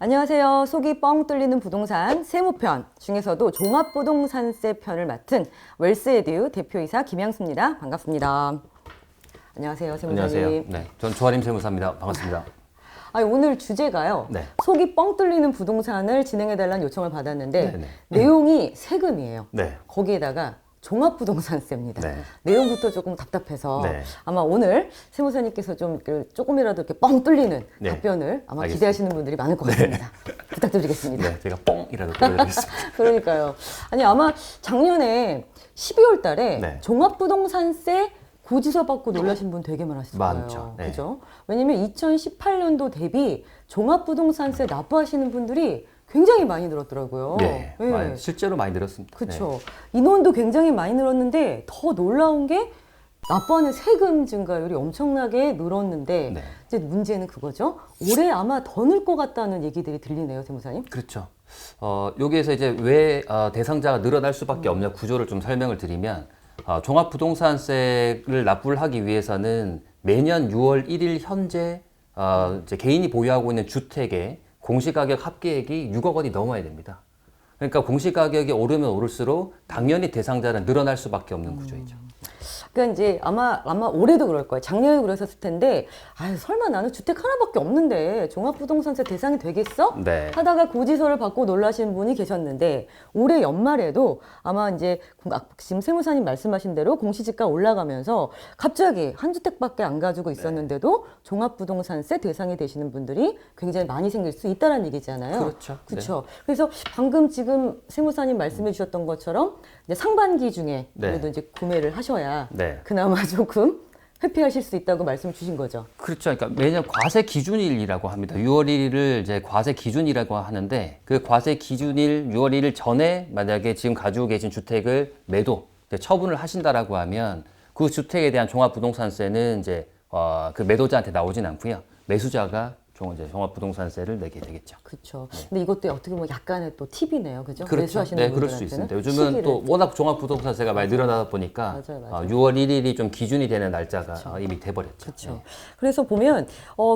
안녕하세요. 속이 뻥 뚫리는 부동산 세무편 중에서도 종합부동산세 편을 맡은 웰스에듀 대표이사 김양수입니다. 반갑습니다. 안녕하세요, 세무사님. 안녕하세요. 네, 전 조아림 세무사입니다. 반갑습니다. 오늘 주제가요. 네. 속이 뻥 뚫리는 부동산을 진행해달라는 요청을 받았는데 네네. 내용이 세금이에요. 네. 거기에다가 종합부동산세입니다. 네. 내용부터 조금 답답해서 네. 아마 오늘 세무사님께서 좀 조금이라도 이렇게 뻥 뚫리는 네. 답변을 아마 알겠습니다. 기대하시는 분들이 많을 것 같습니다. 부탁드리겠습니다. 네, 제가 뻥이라도 보여드리겠습니다. 그러니까요. 아마 작년에 12월 달에 네. 종합부동산세 고지서 받고 놀라신 분 되게 많았을 거예요. 많죠. 네. 그죠? 왜냐면 2018년도 대비 종합부동산세 납부하시는 분들이 굉장히 많이 늘었더라고요. 네, 실제로 많이 늘었습니다. 그렇죠. 인원도 굉장히 많이 늘었는데 더 놀라운 게 납부하는 세금 증가율이 엄청나게 늘었는데 네. 이제 문제는 그거죠. 올해 아마 더 늘 것 같다는 얘기들이 들리네요, 세무사님. 그렇죠. 여기에서 이제 왜 대상자가 늘어날 수밖에 없냐 구조를 좀 설명을 드리면 종합부동산세를 납부를 하기 위해서는 매년 6월 1일 현재 이제 개인이 보유하고 있는 주택의 공시가격 합계액이 6억 원이 넘어야 됩니다. 그러니까 공시가격이 오르면 오를수록 당연히 대상자는 늘어날 수밖에 없는 구조이죠. 그러니까 이제 아마 올해도 그럴 거예요. 작년에도 그랬었을 텐데, 설마 나는 주택 하나밖에 없는데 종합부동산세 대상이 되겠어? 네. 하다가 고지서를 받고 놀라신 분이 계셨는데, 올해 연말에도 아마 이제 지금 세무사님 말씀하신 대로 공시지가 올라가면서 갑자기 한 주택밖에 안 가지고 있었는데도 종합부동산세 대상이 되시는 분들이 굉장히 많이 생길 수 있다는 얘기잖아요. 그렇죠. 그렇죠. 그래서 방금 지금 세무사님 말씀해 주셨던 것처럼 이제 상반기 중에 네. 그래도 이제 구매를 하셔야 네. 그나마 조금 회피하실 수 있다고 말씀 주신 거죠. 그렇죠. 그러니까 매년 과세 기준일이라고 합니다. 6월 1일을 이제 과세 기준이라고 하는데 그 과세 기준일 6월 1일 전에 만약에 지금 가지고 계신 주택을 매도, 처분을 하신다라고 하면 그 주택에 대한 종합부동산세는 이제 그 매도자한테 나오진 않고요. 매수자가 이제 종합부동산세를 내게 되겠죠. 그렇죠. 근데 이것도 어떻게 보면 약간의 또 팁이네요, 그죠? 그렇죠. 매수하시는 네, 그럴 수 분들한테는 있습니다. 요즘은 시기를. 또 워낙 종합부동산세가 많이 늘어나다 보니까 맞아요. 6월 1일이 좀 기준이 되는 날짜가 이미 돼버렸죠. 그렇죠. 네. 그래서 보면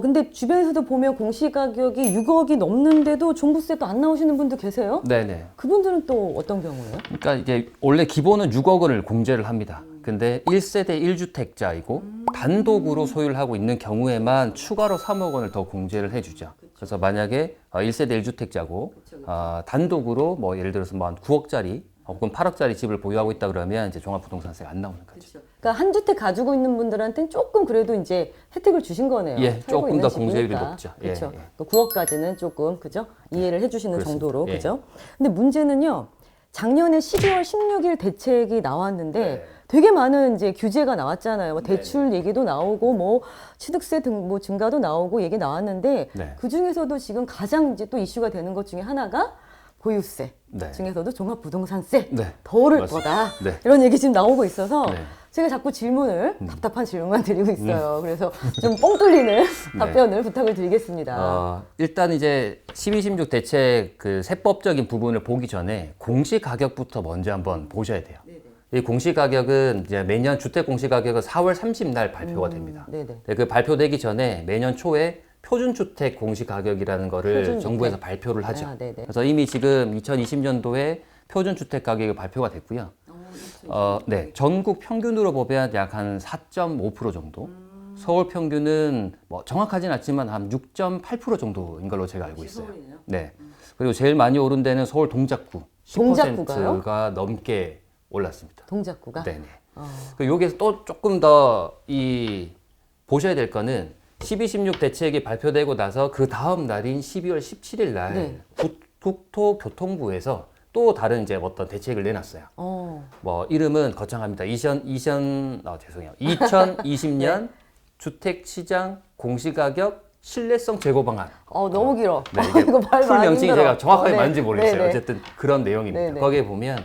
근데 주변에서도 보면 공시가격이 6억이 넘는데도 종부세도 안 나오시는 분도 계세요. 네네. 그분들은 또 어떤 경우예요? 그러니까 이게 원래 기본은 6억 원을 공제를 합니다. 근데 1세대 1주택자이고 단독으로 소유를 하고 있는 경우에만 추가로 3억 원을 더 공제를 해주죠. 그래서 만약에 1세대 1주택자고 단독으로 뭐 예를 들어서 뭐 한 9억짜리 혹은 8억짜리 집을 보유하고 있다 그러면 이제 종합부동산세가 안 나오는 거죠. 그러니까 한 주택 가지고 있는 분들한테는 조금 그래도 이제 혜택을 주신 거네요. 예, 살고 조금 있는 더 공제율이 집이니까. 높죠. 예, 그렇죠. 예. 9억까지는 조금 그죠? 이해를 해주시는 그렇습니다. 정도로 예. 그죠? 근데 문제는요. 작년에 12월 16일 대책이 나왔는데 네. 되게 많은 이제 규제가 나왔잖아요. 뭐 대출 얘기도 나오고 뭐 취득세 등 뭐 증가도 나오고 얘기 나왔는데 네. 그 중에서도 지금 가장 이제 또 이슈가 되는 것 중에 하나가 보유세 네. 중에서도 종합부동산세 네. 더 오를 맞습니다. 거다 네. 이런 얘기 지금 나오고 있어서 네. 제가 자꾸 답답한 질문만 드리고 있어요. 그래서 좀 뻥 뚫리는 답변을 부탁을 드리겠습니다. 일단 이제 12, 16 대책 그 세법적인 부분을 보기 전에 공시가격부터 먼저 한번 보셔야 돼요. 이 공시가격은 이제 매년 주택 공시가격은 4월 30날 발표가 됩니다. 네네. 네, 그 발표되기 전에 매년 초에 표준주택 공시가격이라는 거를 표준주택. 정부에서 발표를 하죠. 네네. 그래서 이미 지금 2020년도에 표준주택 가격이 발표가 됐고요. 네, 전국 평균으로 보면 약 한 4.5% 정도. 서울 평균은 뭐 정확하진 않지만 한 6.8% 정도인 걸로 제가 알고 있어요. 네. 그리고 제일 많이 오른 데는 서울 동작구. 동작구가요? 10%가 넘게 올랐습니다. 동작구가? 네네. 여기에서 또 조금 더 보셔야 될 거는 12, 16 대책이 발표되고 나서 그 다음 날인 12월 17일 날 네. 국토교통부에서 또 다른 이제 어떤 대책을 내놨어요. 뭐 이름은 거창합니다. 2020년 주택시장 공시가격 신뢰성 제고 방안. 너무 길어. 네, 이게 이거 말 풀 많이 명칭이 힘들어. 제가 정확하게 네. 맞는지 모르겠어요. 네네. 어쨌든 그런 내용입니다. 네네. 거기에 보면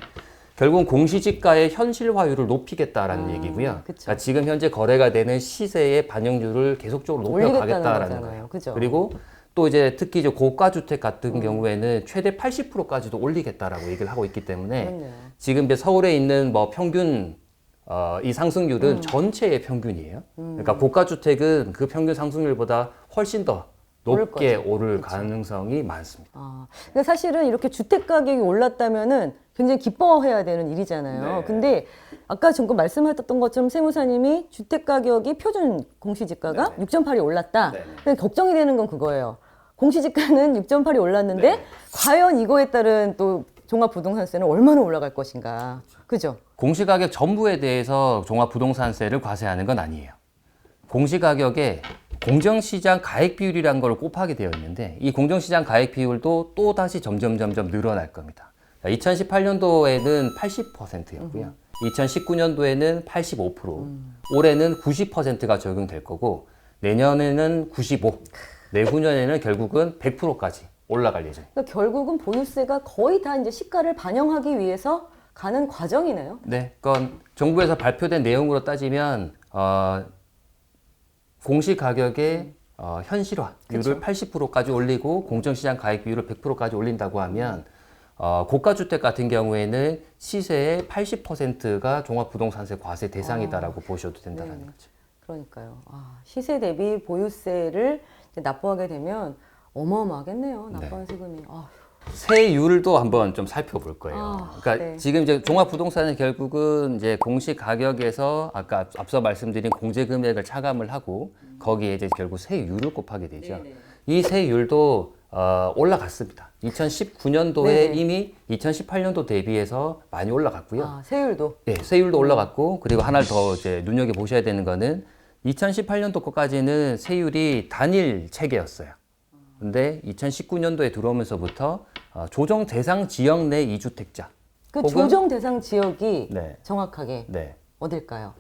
결국은 공시지가의 현실화율을 높이겠다라는 얘기고요. 그쵸. 그러니까 지금 현재 거래가 되는 시세의 반영률을 계속적으로 올리겠다는 높여가겠다라는 거잖아요. 거예요. 그죠? 그리고 또 이제 특히 이제 고가주택 같은 경우에는 최대 80%까지도 올리겠다라고 얘기를 하고 있기 때문에 그렇네요. 지금 이제 서울에 있는 뭐 평균 이 상승률은 전체의 평균이에요. 그러니까 고가주택은 그 평균 상승률보다 훨씬 더 높게 거죠. 오를 그쵸. 가능성이 많습니다. 근데 사실은 이렇게 주택 가격이 올랐다면은 굉장히 기뻐해야 되는 일이잖아요. 네. 근데 아까 잠깐 말씀하셨던 것처럼 세무사님이 주택 가격이 표준 공시지가가 네. 6.8이 올랐다. 네. 근데 걱정이 되는 건 그거예요. 공시지가는 6.8이 올랐는데 네. 과연 이거에 따른 또 종합부동산세는 얼마나 올라갈 것인가. 그죠? 공시가격 전부에 대해서 종합부동산세를 과세하는 건 아니에요. 공시가격에 공정시장 가액 비율이라는 걸 곱하게 되어 있는데 이 공정시장 가액 비율도 또 다시 점점 늘어날 겁니다. 2018년도에는 80%였고요. 2019년도에는 85%, 올해는 90%가 적용될 거고 내년에는 95%, 내후년에는 결국은 100%까지 올라갈 예정입니다. 그러니까 결국은 보유세가 거의 다 이제 시가를 반영하기 위해서 가는 과정이네요. 네, 그건 정부에서 발표된 내용으로 따지면 공시 가격의 현실화율을 80%까지 올리고 공정시장 가액 비율을 100%까지 올린다고 하면 고가주택 같은 경우에는 시세의 80%가 종합부동산세 과세 대상이다라고 보셔도 된다는 네네. 거죠. 그러니까요. 시세 대비 보유세를 이제 납부하게 되면 어마어마하겠네요. 납부하는 세금이. 세율도 한번 좀 살펴볼 거예요. 그러니까 네. 지금 이제 종합부동산은 결국은 이제 공시 가격에서 아까 앞서 말씀드린 공제 금액을 차감을 하고 거기에 이제 결국 세율을 곱하게 되죠. 이 세율도 올라갔습니다. 2019년도에 네네. 이미 2018년도 대비해서 많이 올라갔고요. 세율도. 예, 세율도 올라갔고 그리고 하나를 더 이제 눈여겨 보셔야 되는 거는 2018년도 거까지는 세율이 단일 체계였어요. 근데 2019년도에 들어오면서부터 조정 대상 지역 내 이주택자 그 혹은- 조정 대상 지역이 네. 정확하게 네. 어딜까요?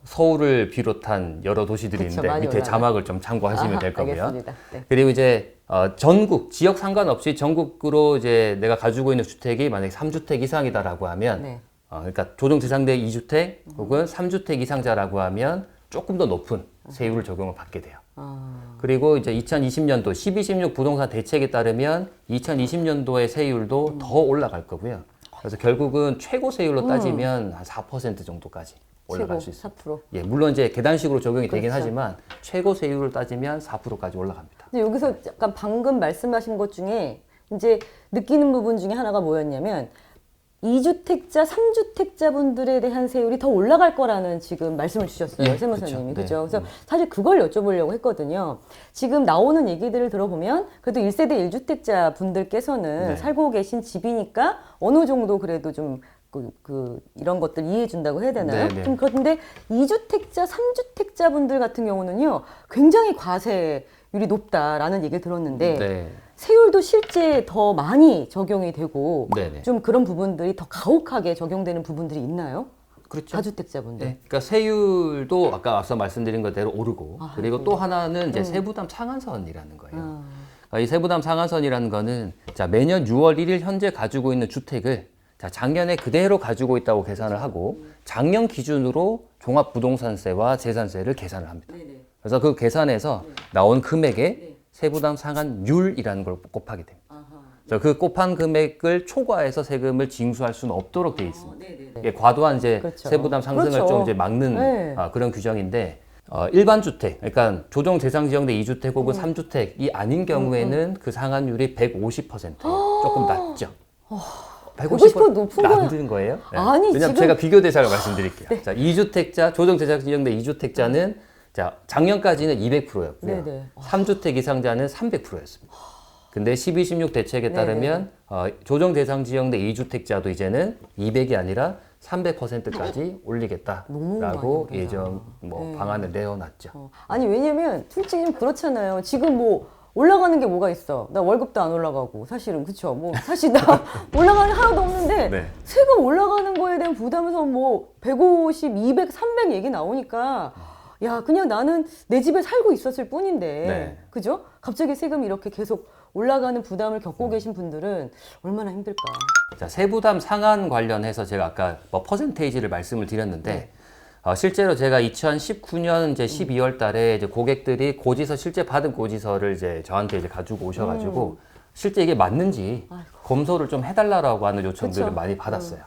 서울을 비롯한 여러 도시들이 그쵸, 있는데 많이 밑에 올라가요. 자막을 좀 참고하시면 될 거고요. 알겠습니다. 네. 그리고 이제 전국 지역 상관없이 전국으로 이제 내가 가지고 있는 주택이 만약에 3주택 이상이다라고 하면 네. 그러니까 조정 대상 내 2주택 혹은 3주택 이상자라고 하면 조금 더 높은 세율을 적용을 받게 돼요. 그리고 이제 2020년도 1216 부동산 대책에 따르면 2020년도의 세율도 더 올라갈 거고요. 그래서 결국은 최고 세율로 따지면 한 4% 정도까지 올라갈 수 있어요. 4%. 예, 물론 이제 계단식으로 적용이 되긴 그렇죠. 하지만 최고 세율을 따지면 4%까지 올라갑니다. 근데 여기서 약간 방금 말씀하신 것 중에 이제 느끼는 부분 중에 하나가 뭐였냐면 2주택자, 3주택자 분들에 대한 세율이 더 올라갈 거라는 지금 말씀을 주셨어요. 예, 세무사님이. 그쵸. 그죠? 그래서 사실 그걸 여쭤보려고 했거든요. 지금 나오는 얘기들을 들어보면 그래도 1세대 1주택자 분들께서는 네. 살고 계신 집이니까 어느 정도 그래도 좀 이런 것들 이해해 준다고 해야 되나요? 네, 네. 좀 그런데 2주택자, 3주택자 분들 같은 경우는요. 굉장히 과세율이 높다라는 얘기를 들었는데 네. 세율도 실제 더 많이 적용이 되고 네네. 좀 그런 부분들이 더 가혹하게 적용되는 부분들이 있나요? 그렇죠. 다주택자분들. 네. 그러니까 세율도 아까 앞서 말씀드린 것대로 오르고 그리고 또 하나는 이제 세부담 상한선이라는 거예요. 이 세부담 상한선이라는 거는 자, 매년 6월 1일 현재 가지고 있는 주택을 자, 작년에 그대로 가지고 있다고 계산을 하고 작년 기준으로 종합부동산세와 재산세를 계산을 합니다. 그래서 그 계산에서 나온 금액에 세부담 상한율이라는 걸 곱하게 됩니다. 그래서 그 곱한 금액을 초과해서 세금을 징수할 수는 없도록 되어 있습니다. 이게 과도한 이제 그렇죠. 세부담 상승을 그렇죠. 좀 이제 막는 네. 그런 규정인데 일반 주택, 그러니까 조정 대상 지역 내 2주택 혹은 3주택이 아닌 경우에는 그 상한율이 150%예요. 조금 낮죠. 150% 높은 거야. 낮은 거예요? 네. 아니, 왜냐면 지금- 제가 비교 대상을 말씀드릴게요. 자, 2주택자, 조정 대상 지역 내 2주택자는 자, 작년까지는 200%였고요. 네네. 3주택 이상자는 300%였습니다. 근데 12, 16 대책에 네네. 따르면 조정 대상 지역 내 2주택자도 이제는 200이 아니라 300%까지 올리겠다라고 많이 예정 방안을 내어놨죠. 아니 왜냐면 솔직히 좀 그렇잖아요. 지금 뭐 올라가는 게 뭐가 있어? 나 월급도 안 올라가고 사실은 그쵸? 뭐 사실 나 올라가는 게 하나도 없는데 네. 세금 올라가는 거에 대한 부담에서 뭐 150, 200, 300 얘기 나오니까 야 그냥 나는 내 집에 살고 있었을 뿐인데 네. 그죠? 갑자기 세금이 이렇게 계속 올라가는 부담을 겪고 계신 분들은 얼마나 힘들까? 자, 세부담 상한 관련해서 제가 아까 뭐 퍼센테이지를 말씀을 드렸는데 네. 실제로 제가 2019년 이제 12월 달에 이제 고객들이 고지서 실제 받은 고지서를 이제 저한테 이제 가지고 오셔가지고 실제 이게 맞는지 검토를 좀 해달라고 하는 요청들을 그쵸. 많이 받았어요.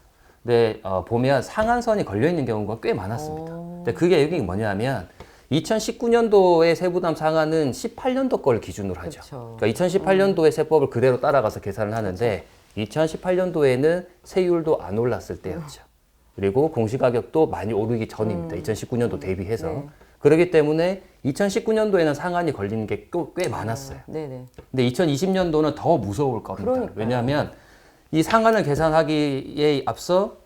근데 보면 상한선이 걸려 있는 경우가 꽤 많았습니다. 근데 그게 여기 뭐냐면 2019년도의 세부담 상한은 18년도 걸 기준으로 하죠. 그렇죠. 그러니까 2018년도의 세법을 그대로 따라가서 계산을 하는데 2018년도에는 세율도 안 올랐을 때였죠. 그리고 공시가격도 많이 오르기 전입니다. 2019년도 대비해서. 네. 그렇기 때문에 2019년도에는 상한이 걸리는 게 꽤 많았어요. 네네. 근데 2020년도는 더 무서울 겁니다. 그러니까요. 왜냐하면 이 상한을 계산하기에 앞서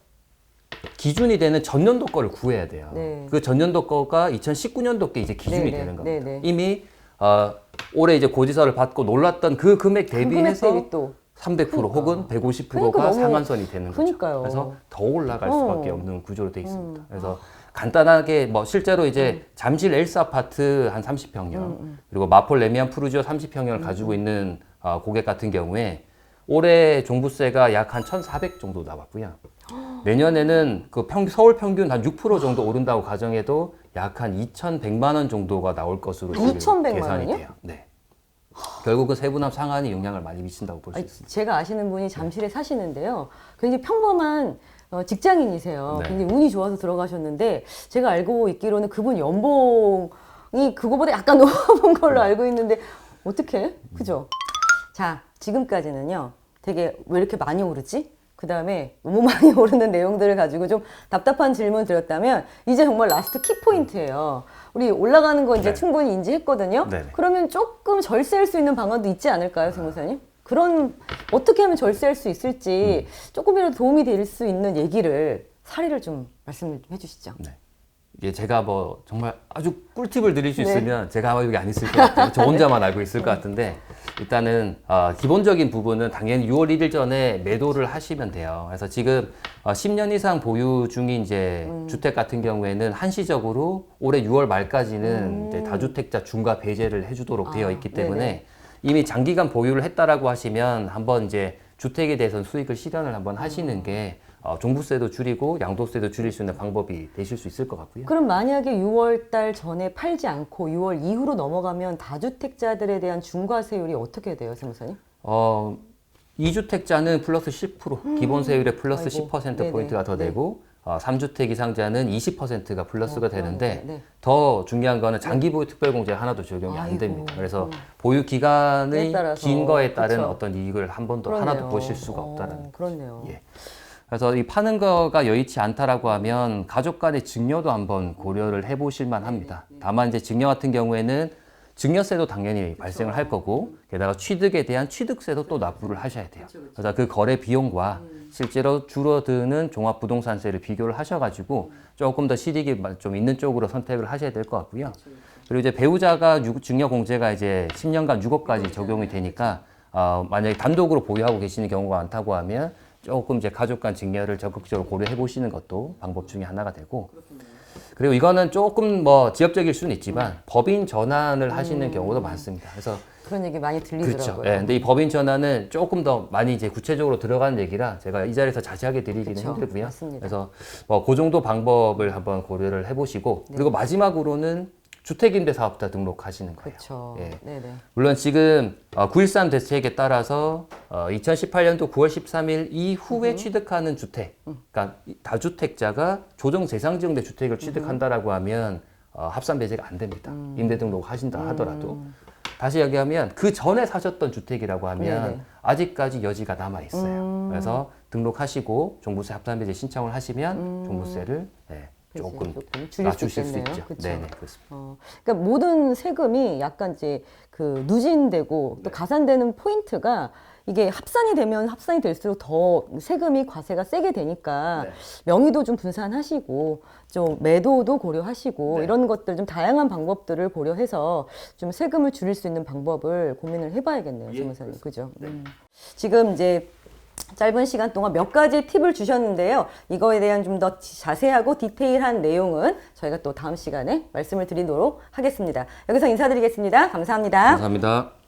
기준이 되는 전년도 거를 구해야 돼요. 네. 그 전년도 거가 2019년도 게 이제 기준이 네네. 되는 겁니다. 네네. 이미 올해 이제 고지서를 받고 놀랐던 그 금액 대비해서 대비 또 300% 혹은 150%가 그러니까 너무- 상한선이 되는 거죠. 그러니까요. 그래서 더 올라갈 수밖에 없는 구조로 되어 있습니다. 그래서 간단하게 뭐 실제로 이제 잠실 엘스 아파트 한 30평형 그리고 마폴 레미안 푸르지오 30평형을 가지고 있는 고객 같은 경우에 올해 종부세가 약 한 1,400 정도 나왔고요. 내년에는 그 서울 평균 한 6% 정도 오른다고 가정해도 약 한 2,100만 원 정도가 나올 것으로 지금 2,100만 계산이 원이요? 돼요. 네. 결국은 세분함 상한이 영향을 많이 미친다고 볼 수 아니, 있습니다. 제가 아시는 분이 잠실에 사시는데요. 굉장히 평범한 직장인이세요. 네. 굉장히 운이 좋아서 들어가셨는데 제가 알고 있기로는 그분 연봉이 그거보다 약간 높은 걸로 알고 있는데 어떻게? 그죠? 자, 지금까지는요. 되게 왜 이렇게 많이 오르지? 그 다음에 너무 많이 오르는 내용들을 가지고 좀 답답한 질문 드렸다면 이제 정말 라스트 키포인트예요. 우리 올라가는 거 이제 네. 충분히 인지했거든요. 네네. 그러면 조금 절세할 수 있는 방안도 있지 않을까요, 세무사님? 그런 어떻게 하면 절세할 수 있을지 조금이라도 도움이 될 수 있는 얘기를 사례를 좀 말씀을 좀 해주시죠. 네. 이게 제가 뭐 정말 아주 꿀팁을 드릴 수 네. 있으면 제가 아마 여기 안 있을 것 같아요. 저 혼자만 알고 있을 것 같은데 일단은 기본적인 부분은 당연히 6월 1일 전에 매도를 하시면 돼요. 그래서 지금 10년 이상 보유 중인 이제 주택 같은 경우에는 한시적으로 올해 6월 말까지는 이제 다주택자 중과 배제를 해주도록 되어 있기 때문에 네네. 이미 장기간 보유를 했다라고 하시면 한번 이제 주택에 대해서는 수익을 실현을 한번 하시는 게 종부세도 줄이고 양도세도 줄일 수 있는 방법이 되실 수 있을 것 같고요. 그럼 만약에 6월 달 전에 팔지 않고 6월 이후로 넘어가면 다주택자들에 대한 중과세율이 어떻게 돼요, 세무사님? 2주택자는 플러스 10%, 기본 세율에 플러스 아이고, 10%포인트가 더 네네. 되고 3주택 이상자는 20%가 플러스가 되는데 네. 더 중요한 거는 장기 보유 특별공제 하나도 적용이 안 아이고, 됩니다. 그래서 보유 기간이 에 따라서, 긴 거에 따른 그쵸. 어떤 이익을 한 번도 그렇네요. 하나도 보실 수가 없다는. 그렇네요. 예. 그래서 이 파는 거가 여의치 않다라고 하면 가족 간의 증여도 한번 고려를 해보실 만합니다. 다만 이제 증여 같은 경우에는 증여세도 당연히 발생을 할 거고 게다가 취득에 대한 취득세도 또 납부를 하셔야 돼요. 그래서 그 거래 비용과 실제로 줄어드는 종합부동산세를 비교를 하셔가지고 조금 더 실익이 좀 있는 쪽으로 선택을 하셔야 될 것 같고요. 그리고 이제 배우자가 증여 공제가 이제 10년간 6억까지 적용이 되니까 만약에 단독으로 보유하고 계시는 경우가 많다고 하면 조금 이제 가족 간 증여를 적극적으로 고려해 보시는 것도 방법 중에 하나가 되고 그리고 이거는 조금 뭐 지역적일 수는 있지만 법인 전환을 하시는 경우도 많습니다. 그래서 그런 얘기 많이 그렇죠. 들리더라고요. 예, 근데 이 법인 전환은 조금 더 많이 이제 구체적으로 들어가는 얘기라 제가 이 자리에서 자세하게 드리기는 그쵸. 힘들고요. 맞습니다. 그래서 뭐 그 정도 방법을 한번 고려를 해보시고 그리고 마지막으로는 주택임대사업자 등록하시는 거예요. 그렇죠. 예. 네네. 물론 지금 9.13 대책에 따라서 2018년도 9월 13일 이후에 취득하는 주택, 그러니까 다주택자가 조정대상지역내 주택을 취득한다라고 하면 합산 배제가 안 됩니다. 임대 등록 하신다 하더라도. 다시 얘기하면 그 전에 사셨던 주택이라고 하면 네네. 아직까지 여지가 남아 있어요. 그래서 등록하시고 종부세 합산 배제 신청을 하시면 종부세를 조금 조금 줄일 수 낮추실 수 있겠네요. 있죠. 그쵸? 네네, 그렇습니다. 그러니까 모든 세금이 약간 이제 그 누진되고 또 가산되는 포인트가 이게 합산이 되면 합산이 될수록 더 세금이 과세가 세게 되니까 네. 명의도 좀 분산하시고 좀 매도도 고려하시고 네. 이런 것들 좀 다양한 방법들을 고려해서 좀 세금을 줄일 수 있는 방법을 고민을 해봐야겠네요, 예, 세무사님. 그죠? 네. 지금 이제 짧은 시간 동안 몇 가지 팁을 주셨는데요. 이거에 대한 좀 더 자세하고 디테일한 내용은 저희가 또 다음 시간에 말씀을 드리도록 하겠습니다. 여기서 인사드리겠습니다. 감사합니다. 감사합니다.